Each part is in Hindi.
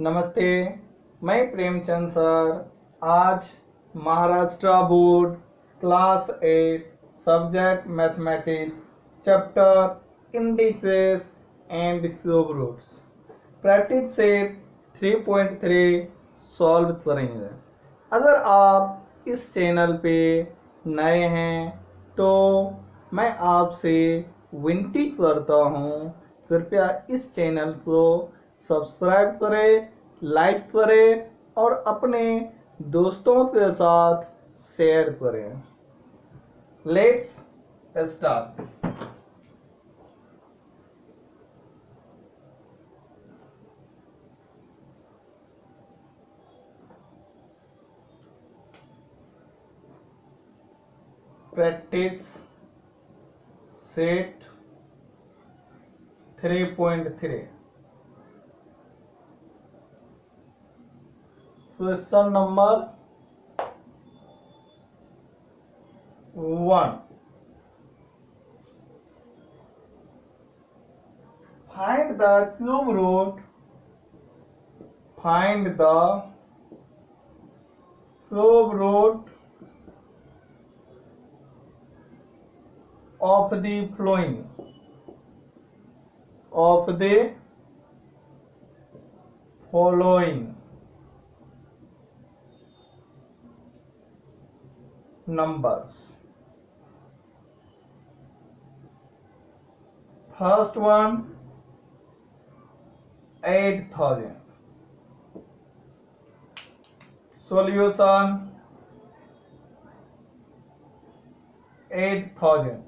नमस्ते, मैं प्रेमचंद सर। आज Maharashtra board class 8 subject mathematics chapter indices and cube roots practice set 3.3 solve करेंगे। अगर आप इस चैनल पे नए हैं तो मैं आपसे विनती करता हूँ, कृपया इस चैनल को सब्सक्राइब करें, लाइक करें और अपने दोस्तों के साथ शेयर करें। Let's start. Practice set 3.3 question number 1। Find the cube root of the following numbers. First one 8,000. Solution 8,000।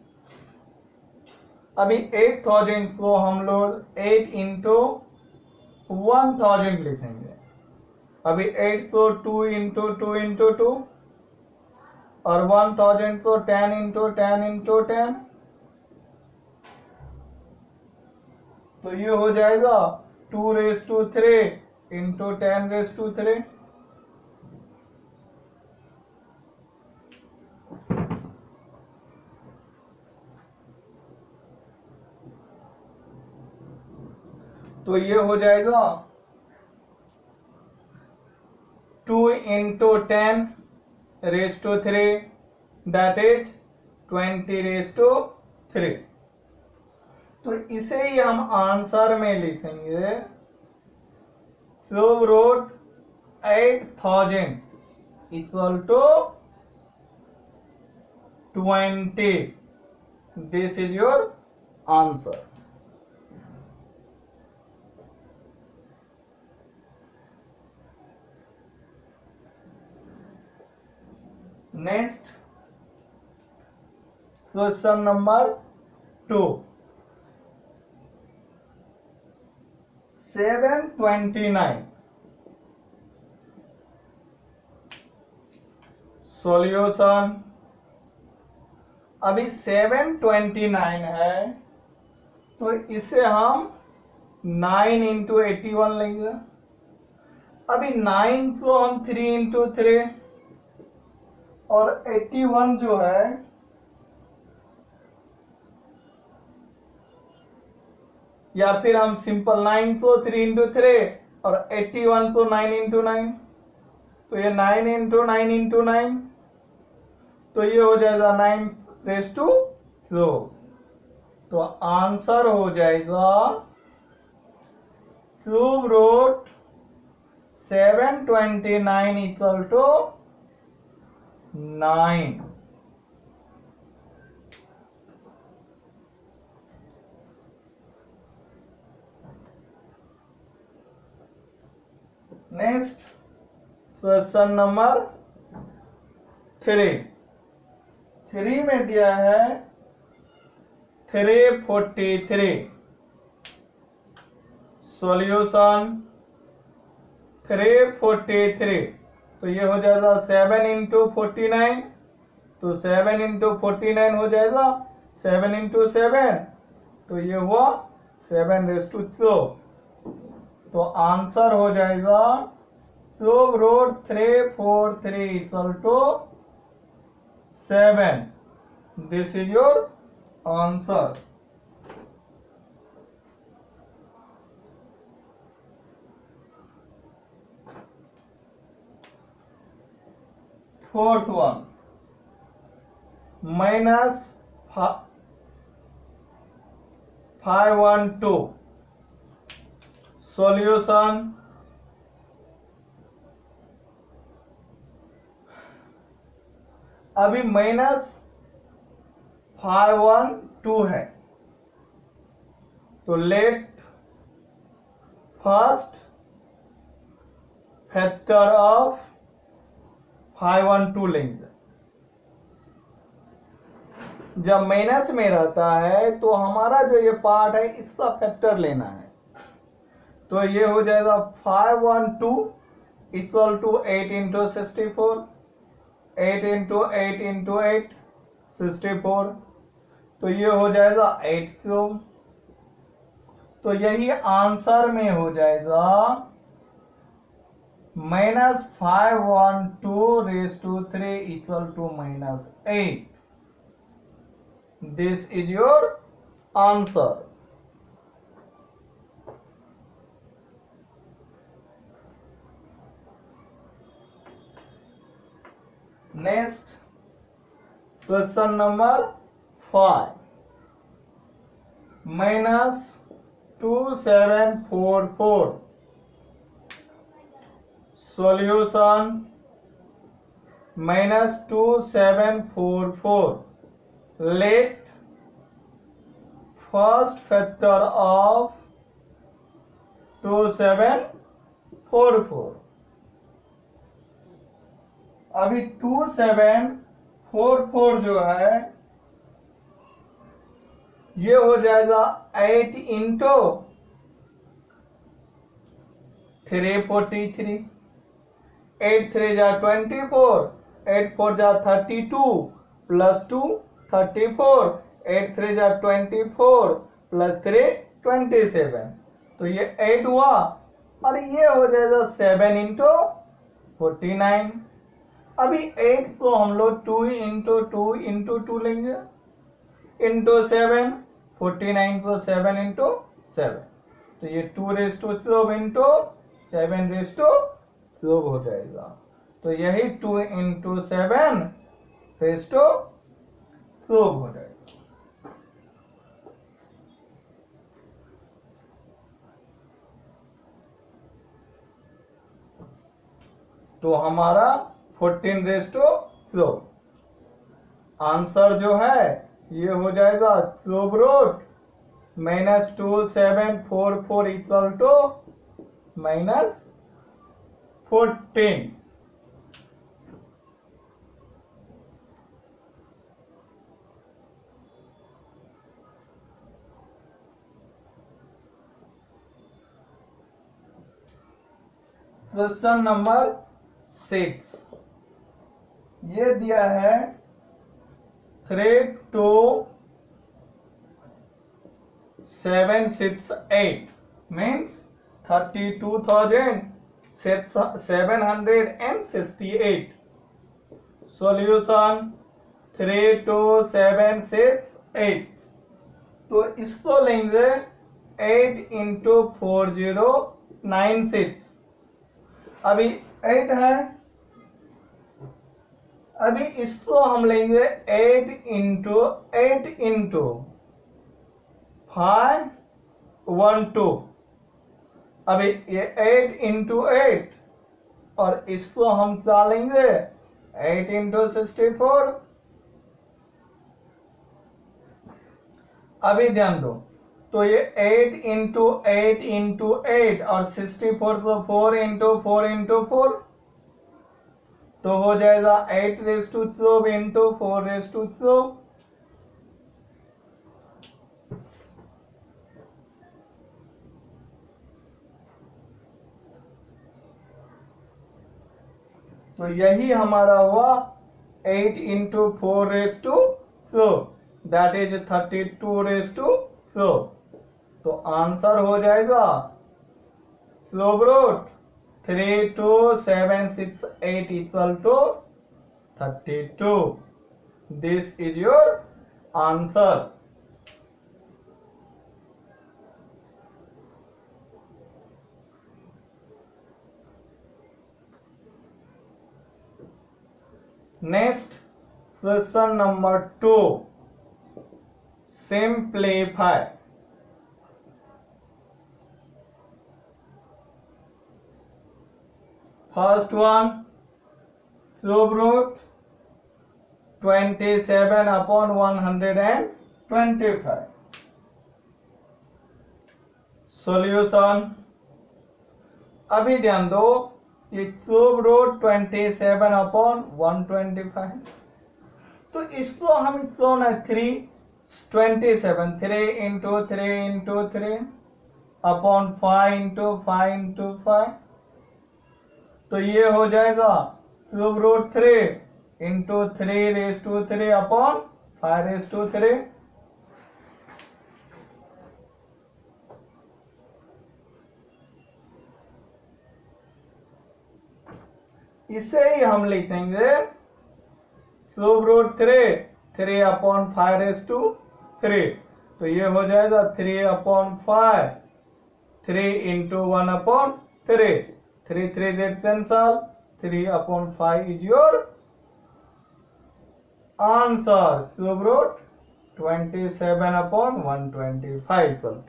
अभी 8,000 को हम लोग 8 इंटू 1,000 लिखेंगे। अभी 8 को 2 इंटू 2 इंटू 2 और 1,000 को 10 इंटू 10 इंटू 10, तो ये हो जाएगा 2�3 इंटू 10�3। तो ये हो जाएगा 2 इंटू 10�3, दैट इज 20�3। तो इसे ही हम आंसर में लिखेंगे। Cube root 8,000 equal to 20। This is your answer. Next question number 2। 729। Solution. अभी 729 है तो इसे हम 9 इंटू 81 लेंगे। अभी 9 को हम 3 इंटू 3 और 81 जो है या फिर हम सिंपल 9 को 3 इंटू 3 और 81 को 9 इंटू 9, तो ये 9 इंटू 9 इंटू 9, तो ये हो जाएगा 9⁴। तो आंसर हो जाएगा cube root 729 equal to 9। Next question number 3 में दिया है 343। सॉल्यूशन 343, तो ये हो जाएगा 7 इंटू 49, तो 7 इंटू 49 हो जाएगा 7 इंटू 7, तो ये हुआ 7⁴। तो आंसर हो जाएगा cube root 343 equal to 7। This is your answer. Fourth one minus 512 solution अभी -512 है तो लेट फर्स्ट फैक्टर ऑफ 512 लेंगे। जब माइनस में रहता है तो हमारा जो ये पार्ट है इसका फैक्टर लेना है, तो ये हो जाएगा 512 equal to 8 into 64, 8 into 8 into 8 64, तो ये हो जाएगा 8 क्यूब। तो यही आंसर में हो जाएगा -512 equal to -8। This is your answer. Next question number 5 -2744 solution -2744 let first factor of 2744। अभी 2744 जो है ये हो जाएगा 8 इंटू 343, 8 3 जा 24, 8 4 जा 32 प्लस 2 34, 8 3 जा 24 प्लस 3 27, तो ये 8 हुआ और ये हो जाएगा 7 इंटू 49। अभी 8 को हम लोग 2 इंटू 2 इंटू 2 लेंगे इंटू 7, 49 को 7 इंटू 7, तो ये 2⁻³ इंटू 7⁻³ हो जाएगा, तो यही 2 इंटू 7⁻³ हो जाएगा। तो हमारा 14⁻³ आंसर जो है ये हो जाएगा cube root -2744 equal to -14। Question number 6 ये दिया है 32768 मीन्स 32,768 सॉल्यूशन 32768। तो इसको लेंगे 8 इंटू 4096, अभी 8 है, अभी इसको हम लेंगे 8 इंटू 8 इंटू 512, अभी ये 8 इंटू 8 और इसको हम क्या लेंगे 8 इंटू 64। अभी ध्यान दो, तो ये 8 इंटू 8 इंटू 8 और 64 को 4 इंटू 4 इंटू 4, तो हो जाएगा 8⁻³ इंटू 4⁻³। तो यही हमारा हुआ 8 इंटू 4⁻², दैट इज 32⁻²। तो आंसर हो जाएगा cube root 32768 equal to 32। This is your answer. Next question number 2, simplify. First one, cube root 27 upon 125। Solution. अभी ध्यान दो, ये क्यूब रूट 27 अपॉन 125, तो इसको हम क्यों ना 3 इंटू 3 अपॉन 5 इंटू 5, तो ये हो जाएगा क्यूब रूट 3 इंटू 3 अपॉन 5 इसे ही हम लिखेंगे क्यूब रूट 3 अपॉन 5 तो ये हो जाएगा 3 upon 5, 3 into 1 upon 3 that cancel, 3 upon 5 is your answer. Cube root 27 upon 125.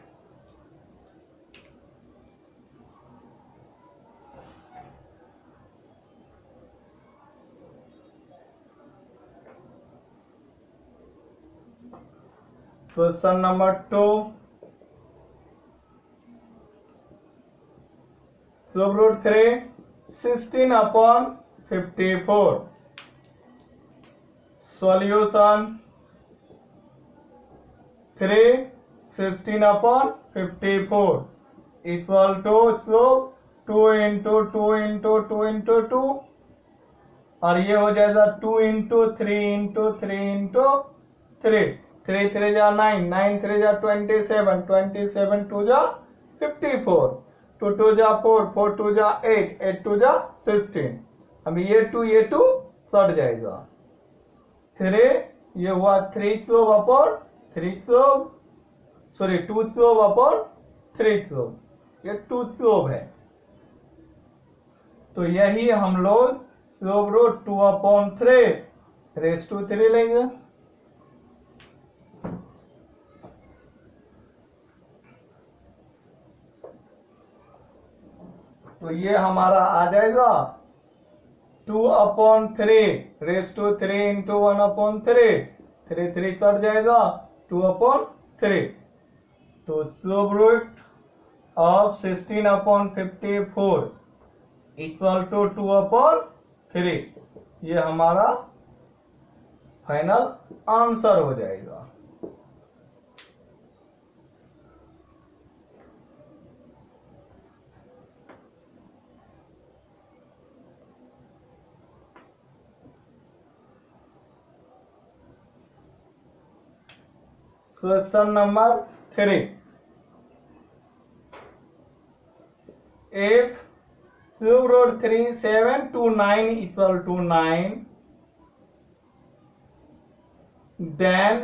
Question number 2. Cube root 3 16 upon 54. Solution 3 16 upon 54 equal to 2 into 2 into 2 into 2, और ये हो जाएगा 2 into 3 into 3 into 3, 3 3 जा 9, 9 3 जा 27, 27 2 जा 54, 2 2 जा 4, 4 2 जा 8, 8 2 जा 16। अब ये 2 कट जाएगा। 3 ये हुआ 3 cube upon 3 cube, sorry 2 cube upon 3 cube, ये 2 क्यूब है, तो यही हम लोग cube root 2 upon 3 raise to 3 लेंगे। तो ये हमारा आ जाएगा 2 upon 3 raise to 3 into 1 upon 3 cut जाएगा 2 अपॉन 3, तो cube root of 16 upon 54 equal to 2 upon 3, ये हमारा फाइनल आंसर हो जाएगा। Question number 3, if cube root 3 7 to 9 equal to 9, then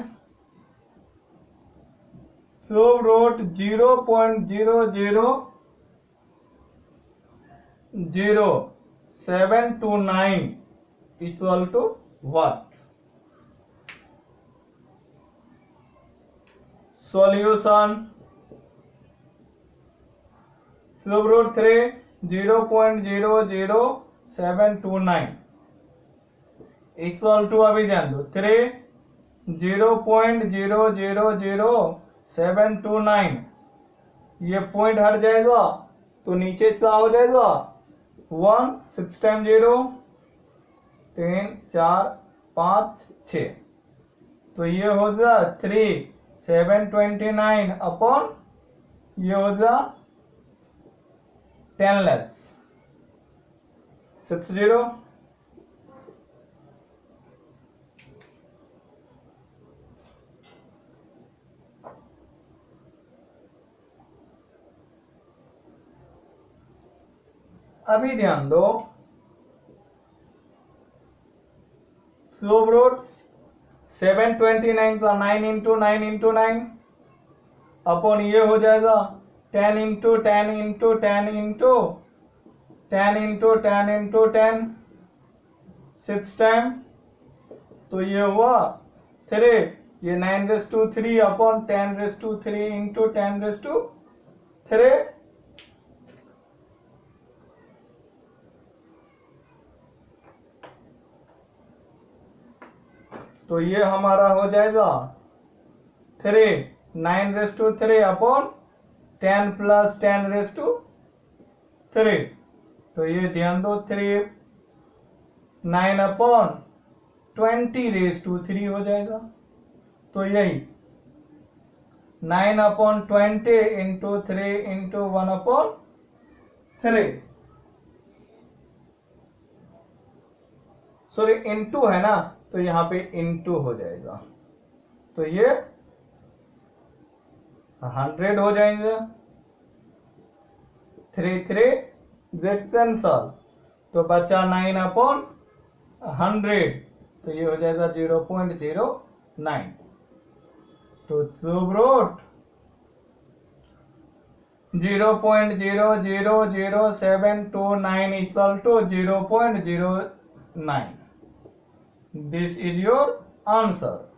cube root 0.0007 to 9 equal to what? Solution. Cube root 3 0.00729 equal to, अभी ध्यान दो, 3 0.000729, ये पॉइंट हट जाएगा तो नीचे क्या हो जाएगा 1, 6 टाइम 0 3 4 5 6, तो ये हो गया 3 729 अपॉन ये हो गया 10 lakhs 60। अभी ध्यान दो, क्यूब रूट 729 का 9 इंटू 9 इंटू 9 अपॉन ये हो जाएगा 10 into 10 into 10 into 10 into 10 into 10, 6 time तो ये हुआ 3, ये 9^3 अपॉन 10^3 इंटू 10^3, तो ये हमारा हो जाएगा 3, 9^3 अपॉन 10 प्लस 10^3, तो ये ध्यान दो 3 9 अपॉन 20^3 हो जाएगा। तो यही 9 upon 20 into 3 into 1/3, sorry into है ना, तो यहाँ पे इंटू हो जाएगा, तो ये 100 हो जाएंगे। 3 3 गेट कैंसल, तो बचा 9 अपॉन 100, तो ये हो जाएगा 0.09। तो cube root 0.0000729 equal to 0.09। This is your answer.